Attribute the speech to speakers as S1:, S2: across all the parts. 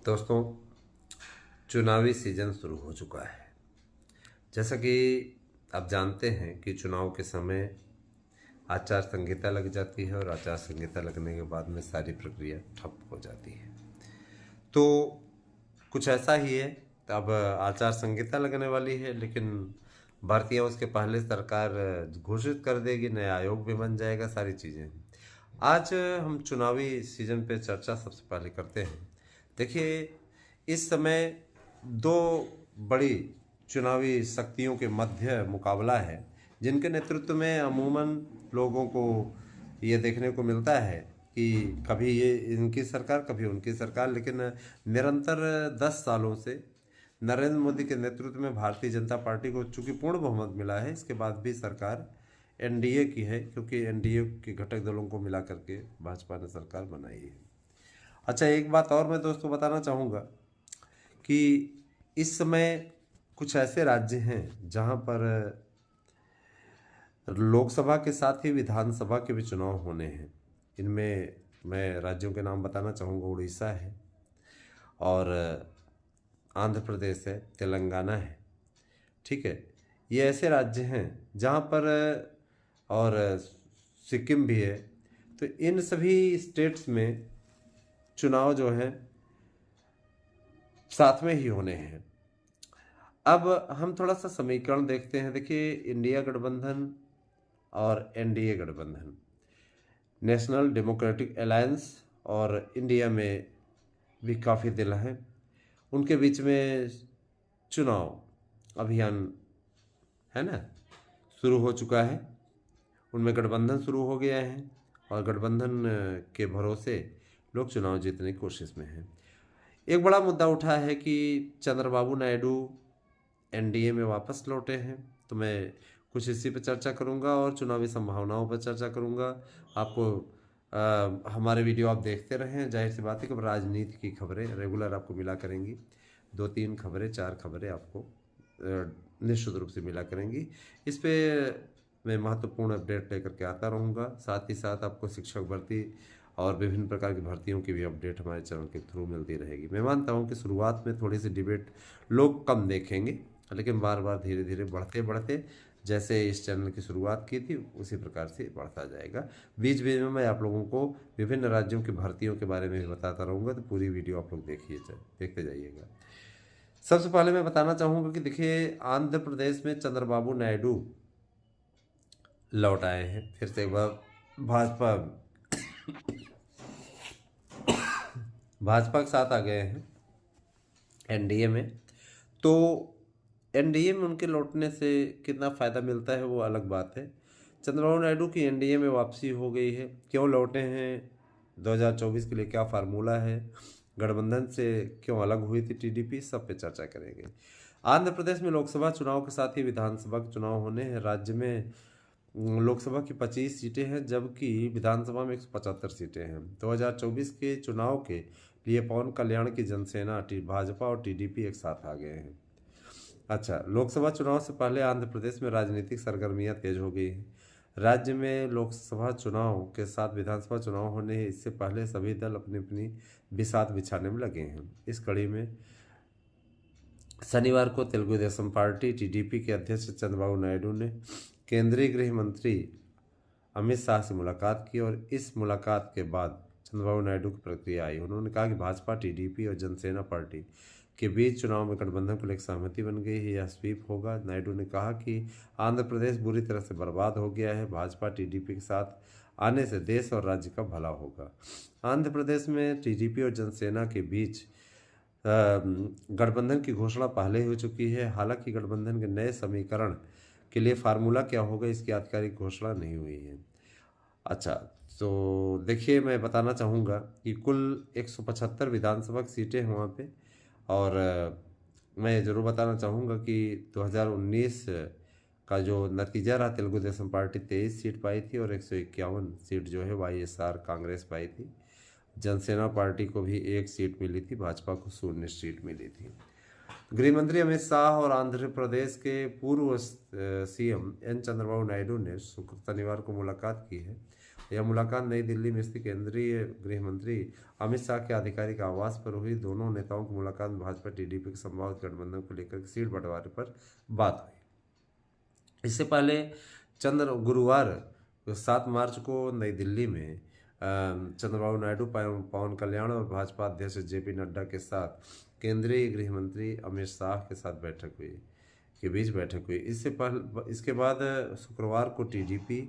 S1: दोस्तों, चुनावी सीजन शुरू हो चुका है। जैसा कि आप जानते हैं कि चुनाव के समय आचार संहिता लग जाती है और आचार संहिता लगने के बाद में सारी प्रक्रिया ठप हो जाती है। तो कुछ ऐसा ही है। अब आचार संहिता लगने वाली है, लेकिन भर्तियां उसके पहले सरकार घोषित कर देगी, नया आयोग भी बन जाएगा, सारी चीज़ें। आज हम चुनावी सीजन पे चर्चा सबसे पहले करते हैं। देखिए, इस समय दो बड़ी चुनावी शक्तियों के मध्य मुकाबला है, जिनके नेतृत्व में अमूमन लोगों को ये देखने को मिलता है कि कभी ये इनकी सरकार, कभी उनकी सरकार, लेकिन निरंतर 10 सालों से नरेंद्र मोदी के नेतृत्व में भारतीय जनता पार्टी को चूंकि पूर्ण बहुमत मिला है, इसके बाद भी सरकार एनडीए की है, क्योंकि एनडीए के घटक दलों को मिला करके भाजपा ने सरकार बनाई है। अच्छा, एक बात और मैं दोस्तों बताना चाहूँगा कि इस समय कुछ ऐसे राज्य हैं जहाँ पर लोकसभा के साथ ही विधानसभा के भी चुनाव होने हैं। इनमें मैं राज्यों के नाम बताना चाहूँगा। उड़ीसा है और आंध्र प्रदेश है, तेलंगाना है। ठीक है, ये ऐसे राज्य हैं जहाँ पर, और सिक्किम भी है। तो इन सभी स्टेट्स में चुनाव जो है साथ में ही होने हैं। अब हम थोड़ा सा समीकरण देखते हैं। देखिए, इंडिया गठबंधन और एनडीए गठबंधन, नेशनल डेमोक्रेटिक अलायंस और इंडिया में भी काफ़ी दिल हैं। उनके बीच में चुनाव अभियान है ना, शुरू हो चुका है। उनमें गठबंधन शुरू हो गया है और गठबंधन के भरोसे लोग चुनाव जीतने की कोशिश में हैं। एक बड़ा मुद्दा उठा है कि चंद्रबाबू नायडू एनडीए में वापस लौटे हैं, तो मैं कुछ इसी पर चर्चा करूंगा और चुनावी संभावनाओं पर चर्चा करूंगा। आपको हमारे वीडियो आप देखते रहें। जाहिर सी बात है कि राजनीति की खबरें रेगुलर आपको मिला करेंगी। 2-3 खबरें, 4 खबरें आपको निश्चित रूप से मिला करेंगी। इस पे मैं महत्वपूर्ण अपडेट लेकर के आता रहूँगा। साथ ही साथ आपको शिक्षक भर्ती और विभिन्न प्रकार की भर्तियों की भी अपडेट हमारे चैनल के थ्रू मिलती रहेगी। मैं मानता हूँ कि शुरुआत में थोड़ी सी डिबेट लोग कम देखेंगे, लेकिन बार बार धीरे धीरे बढ़ते बढ़ते जैसे इस चैनल की शुरुआत की थी उसी प्रकार से बढ़ता जाएगा। बीच बीच में मैं आप लोगों को विभिन्न राज्यों की भर्तियों के बारे में भी बताता रहूँगा, तो पूरी वीडियो आप लोग देखते जाइएगा। सबसे पहले मैं बताना चाहूँगा कि देखिए, आंध्र प्रदेश में चंद्रबाबू नायडू लौट आए हैं, फिर से एक बार भाजपा के साथ आ गए हैं एनडीए में। तो एनडीए में उनके लौटने से कितना फ़ायदा मिलता है वो अलग बात है। चंद्रबाबू नायडू की एनडीए में वापसी हो गई है। क्यों लौटे हैं, 2024 के लिए क्या फार्मूला है, गठबंधन से क्यों अलग हुई थी टीडीपी, सब पे चर्चा करेंगे। आंध्र प्रदेश में लोकसभा चुनाव के साथ ही विधानसभा के चुनाव होने हैं। राज्य में लोकसभा की 25 सीटें हैं, जबकि विधानसभा में 175 सीटें हैं। 2024 के चुनाव के लिए पवन कल्याण की जनसेना, भाजपा और टीडीपी एक साथ आ गए हैं। अच्छा, लोकसभा चुनाव से पहले आंध्र प्रदेश में राजनीतिक सरगर्मियां तेज हो गई हैं। राज्य में लोकसभा चुनाव के साथ विधानसभा चुनाव होने हैं। इससे पहले सभी दल अपनी अपनी बिसात बिछाने में लगे हैं। इस कड़ी में शनिवार को तेलुगु देशम पार्टी टीडीपी के अध्यक्ष चंद्रबाबू नायडू ने केंद्रीय गृह मंत्री अमित शाह से मुलाकात की और इस मुलाकात के बाद चंद्रबाबू नायडू की प्रतिक्रिया आई। उन्होंने कहा कि भाजपा, टीडीपी और जनसेना पार्टी के बीच चुनाव में गठबंधन को लेकर सहमति बन गई है, यह स्वीप होगा। नायडू ने कहा कि आंध्र प्रदेश बुरी तरह से बर्बाद हो गया है, भाजपा टीडीपी के साथ आने से देश और राज्य का भला होगा। आंध्र प्रदेश में टीडीपी और जनसेना के बीच गठबंधन की घोषणा पहले ही हो चुकी है। हालांकि गठबंधन के नए समीकरण के लिए फार्मूला क्या होगा, इसकी आधिकारिक घोषणा नहीं हुई है। अच्छा, तो देखिए, मैं बताना चाहूँगा कि कुल 175 विधानसभा की सीटें हैं वहाँ पे। और मैं ज़रूर बताना चाहूँगा कि 2019 का जो नतीजा रहा, तेलुगु देशम पार्टी 23 सीट पाई थी और 151 सीट जो है वाईएसआर कांग्रेस पाई थी। जनसेना पार्टी को भी 1 सीट मिली थी, भाजपा को 0 सीट मिली थी। गृह मंत्री अमित शाह और आंध्र प्रदेश के पूर्व सीएम एन चंद्रबाबू नायडू ने शनिवार को मुलाकात की है यह मुलाकात नई दिल्ली में स्थित केंद्रीय गृह मंत्री अमित शाह के आधिकारिक आवास पर हुई। दोनों नेताओं की मुलाकात में भाजपा टीडीपी के संभावित गठबंधन को लेकर सीट बंटवारे पर बात हुई। इससे पहले गुरुवार 7 मार्च को नई दिल्ली में चंद्रबाबू नायडू, पवन कल्याण और भाजपा अध्यक्ष जेपी नड्डा के साथ केंद्रीय गृह मंत्री अमित शाह के साथ बीच बैठक हुई। इसके बाद शुक्रवार को टीडीपी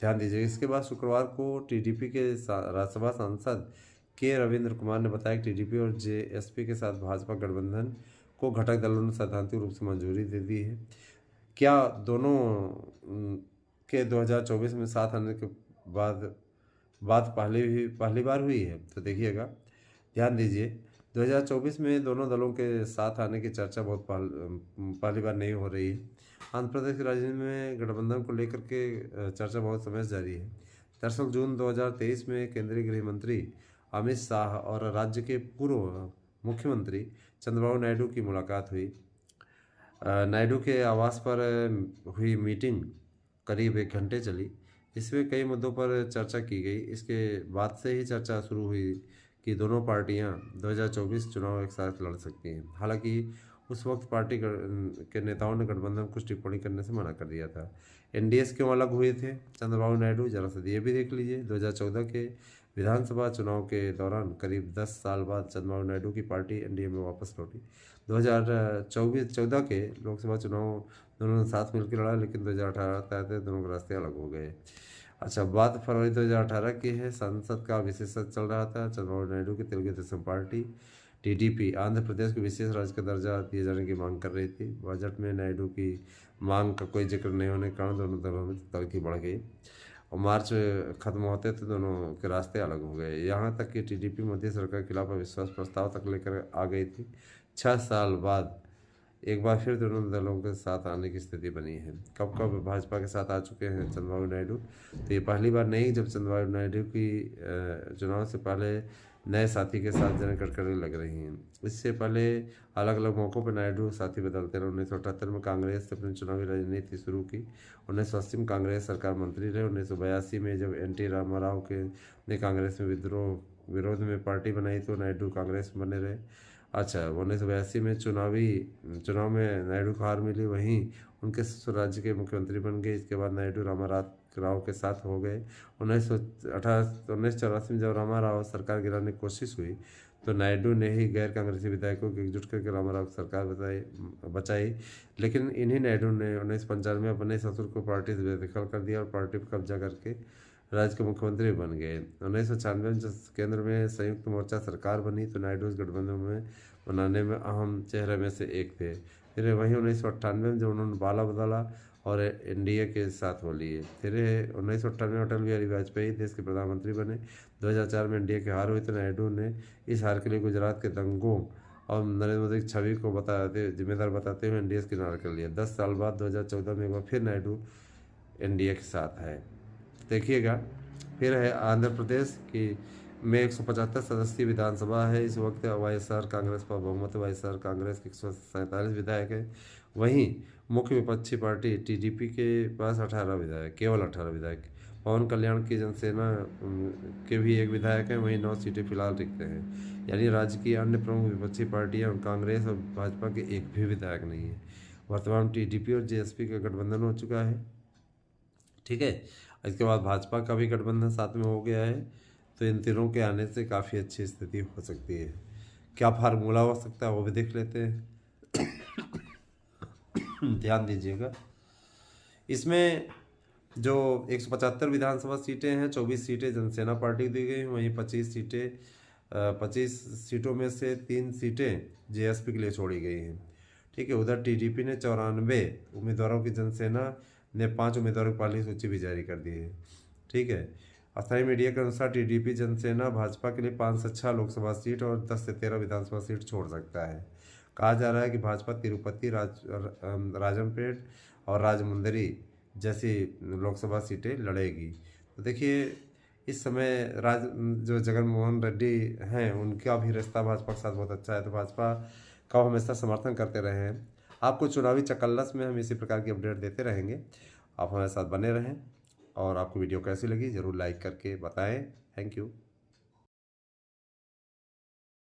S1: ध्यान दीजिए, इसके बाद शुक्रवार को टीडीपी के राज्यसभा सांसद के रविंद्र कुमार ने बताया कि टीडीपी और जेएसपी के साथ भाजपा गठबंधन को घटक दलों ने सैद्धांतिक रूप से मंजूरी दे दी है। क्या दोनों के 2024 में साथ आने के बाद बात पहली बार हुई है? तो देखिएगा, ध्यान दीजिए, 2024 में दोनों दलों के साथ आने की चर्चा बहुत पहली बार नहीं हो रही है। आंध्र प्रदेश की राजनीति में गठबंधन को लेकर के चर्चा बहुत समय से जारी है। दरअसल जून 2023 में केंद्रीय गृह मंत्री अमित शाह और राज्य के पूर्व मुख्यमंत्री चंद्रबाबू नायडू की मुलाकात हुई। नायडू के आवास पर हुई मीटिंग करीब 1 घंटे चली। इसमें कई मुद्दों पर चर्चा की गई। इसके बाद से ही चर्चा शुरू हुई कि दोनों पार्टियां 2024 चुनाव एक साथ लड़ सकती हैं। हालांकि उस वक्त पार्टी के नेताओं ने गठबंधन कुछ टिप्पणी करने से मना कर दिया था। एनडीए क्यों अलग हुए थे चंद्रबाबू नायडू? जरा सा ये भी देख लीजिए। 2014 के विधानसभा चुनाव के दौरान करीब 10 साल बाद चंद्रबाबू नायडू की पार्टी एनडीए में वापस लौटी। 2014 के लोकसभा चुनाव दोनों ने साथ मिलकर लड़ा, लेकिन 2018 तय दोनों के रास्ते अलग हो गए। अच्छा, बात फरवरी 2018 की है। संसद का विशेष सत्र चल रहा था। चंद्रबाबू नायडू की तेलुगु देशम पार्टी टीडीपी आंध्र प्रदेश को विशेष राज्य का दर्जा दिए जाने की मांग कर रही थी। बजट में नायडू की मांग का कोई जिक्र नहीं होने के कारण दोनों दलों में तल्खी बढ़ गई और मार्च खत्म होते थे दोनों के रास्ते अलग हो गए। यहाँ तक कि टीडीपी मोदी सरकार के खिलाफ अविश्वास प्रस्ताव तक लेकर आ गई थी। 6 साल बाद एक बार फिर दोनों दलों के साथ आने की स्थिति बनी है। कब कब भाजपा के साथ आ चुके हैं चंद्रबाबू नायडू? तो ये पहली बार नहीं, जब चंद्रबाबू नायडू की चुनाव से पहले नए साथी के साथ जन कटकरी लग रही हैं। इससे पहले अलग अलग मौक़ों पर नायडू साथी बदलते रहे। 1978 में कांग्रेस से अपनी चुनावी राजनीति शुरू की। 1980 में कांग्रेस सरकार मंत्री रहे। 1982 में जब एनटी रामाराव ने कांग्रेस में विरोध में पार्टी बनाई तो नायडू कांग्रेस में बने रहे। अच्छा, 1982 में चुनाव में नायडू को हार मिली, वहीं उनके ससुर राज्य के मुख्यमंत्री बन गए। इसके बाद नायडू राव के साथ हो गए। 1984 में जब रामाराव सरकार गिराने की कोशिश हुई तो नायडू ने ही गैर कांग्रेसी विधायकों को एकजुट करके रामाराव की सरकार बचाई। लेकिन इन्हीं नायडू ने 1995 में अपने ससुर को पार्टी से बेदखल कर दिया और पार्टी पर कब्जा करके राज्य के मुख्यमंत्री बन गए। 1996 में जब केंद्र में संयुक्त मोर्चा सरकार बनी तो नायडू इस गठबंधन में बनाने में अहम चेहरे में से एक थे। फिर वहीं 1998 में जब उन्होंने बाला बदला और एनडीए के साथ हो लिए। फिर 1998 में अटल बिहारी वाजपेयी देश के प्रधानमंत्री बने। 2004 में एनडीए की हार हुई तो नायडू ने इस हार के लिए गुजरात के दंगों और नरेंद्र मोदी की छवि को जिम्मेदार बताते हुए एनडीए किनारा कर लिया। 10 साल बाद 2014 में एक बार फिर नायडू एनडीए के साथ है। देखिएगा, फिर है आंध्र प्रदेश की में 175 सदस्यीय विधानसभा है। इस वक्त वाईएसआर कांग्रेस पर बहुमत। वाईएसआर कांग्रेस के 147 विधायक हैं। वहीं मुख्य विपक्षी पार्टी टीडीपी के पास 18 विधायक, केवल 18 विधायक। पवन कल्याण की जनसेना के भी 1 विधायक हैं। वहीं 9 सीटें फिलहाल रिक्त हैं। यानी राज्य की अन्य प्रमुख विपक्षी पार्टियां कांग्रेस और भाजपा के एक भी विधायक नहीं है। वर्तमान टीडीपी और जेएसपी का गठबंधन हो चुका है। ठीक है, इसके बाद भाजपा का भी गठबंधन साथ में हो गया है। तो इन तीनों के आने से काफ़ी अच्छी स्थिति हो सकती है। क्या फार्मूला हो सकता है वो भी देख लेते हैं। ध्यान दीजिएगा, इसमें जो 175 विधानसभा सीटें हैं, 24 सीटें जनसेना पार्टी दी गई, वहीं 25 सीटों में से 3 सीटें जेएसपी के लिए छोड़ी गई हैं। ठीक है, उधर टीडीपी ने 94 उम्मीदवारों की, जनसेना ने 5 उम्मीदवारों की पहली सूची भी जारी कर दी है। ठीक है, अस्थायी मीडिया के अनुसार टीडीपी जनसेना भाजपा के लिए 5 से 6 लोकसभा सीट और 10 से 13 विधानसभा सीट छोड़ सकता है। कहा जा रहा है कि भाजपा तिरुपति, राजमपेट और राजमुंदरी जैसी लोकसभा सीटें लड़ेगी। तो देखिए, इस समय जो जगनमोहन रेड्डी हैं उनका भी रिश्ता भाजपा के साथ बहुत अच्छा है, तो भाजपा का हमेशा समर्थन करते रहे हैं। आपको चुनावी चकल्लस में हम इसी प्रकार की अपडेट देते रहेंगे आप हमारे साथ बने रहें और आपको वीडियो कैसी लगी ज़रूर लाइक करके बताएं। Thank you.